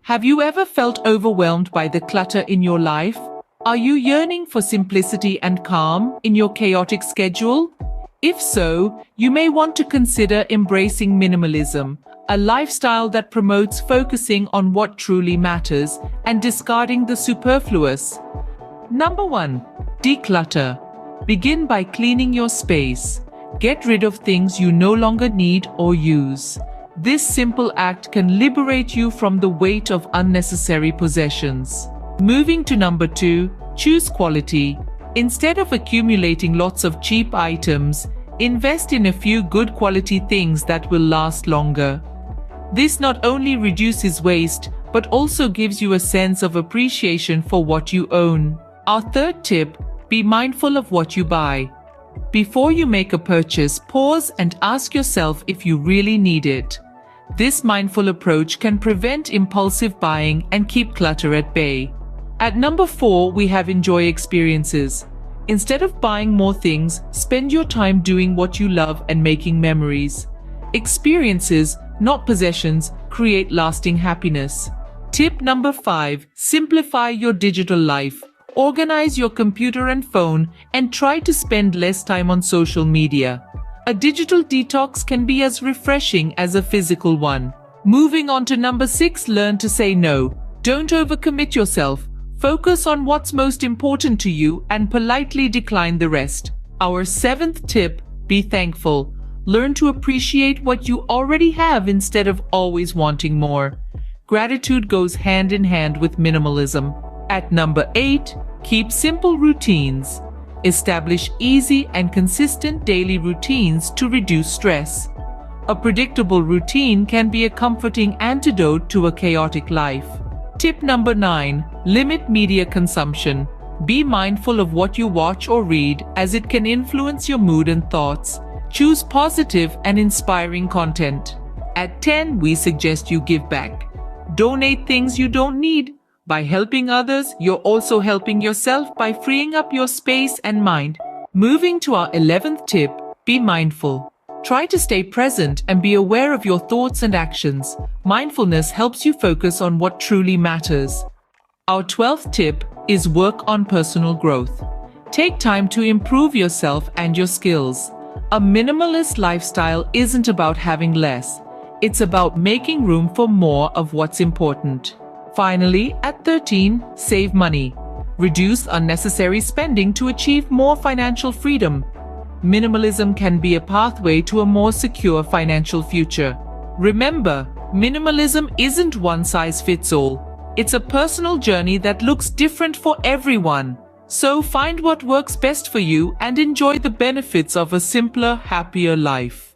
Have you ever felt overwhelmed by the clutter in your life? Are you yearning for simplicity and calm in your chaotic schedule? If so, you may want to consider embracing minimalism, a lifestyle that promotes focusing on what truly matters and discarding the superfluous. Number 1. Declutter. Begin by cleaning your space. Get rid of things you no longer need or use. This simple act can liberate you from the weight of unnecessary possessions. Moving to number 2, choose quality. Instead of accumulating lots of cheap items, invest in a few good quality things that will last longer. This not only reduces waste, but also gives you a sense of appreciation for what you own. Our third tip, be mindful of what you buy. Before you make a purchase, pause and ask yourself if you really need it. This mindful approach can prevent impulsive buying and keep clutter at bay. At number 4, we have enjoy experiences. Instead of buying more things, spend your time doing what you love and making memories. Experiences, not possessions, create lasting happiness. Tip number 5, simplify your digital life. Organize your computer and phone and try to spend less time on social media. A digital detox can be as refreshing as a physical one. Moving on to number 6, learn to say no. Don't overcommit yourself. Focus on what's most important to you and politely decline the rest. Our 7th tip, be thankful. Learn to appreciate what you already have instead of always wanting more. Gratitude goes hand in hand with minimalism. At number 8, keep simple routines. Establish easy and consistent daily routines to reduce stress. A predictable routine can be a comforting antidote to a chaotic life. Tip number 9, limit media consumption. Be mindful of what you watch or read, as it can influence your mood and thoughts. Choose positive and inspiring content. At 10, we suggest you give back. Donate things you don't need. By helping others, you're also helping yourself by freeing up your space and mind. Moving to our 11th tip, be mindful. Try to stay present and be aware of your thoughts and actions. Mindfulness helps you focus on what truly matters. Our 12th tip is work on personal growth. Take time to improve yourself and your skills. A minimalist lifestyle isn't about having less. It's about making room for more of what's important. Finally, at 13, save money. Reduce unnecessary spending to achieve more financial freedom. Minimalism can be a pathway to a more secure financial future. Remember, minimalism isn't one size fits all. It's a personal journey that looks different for everyone. So find what works best for you and enjoy the benefits of a simpler, happier life.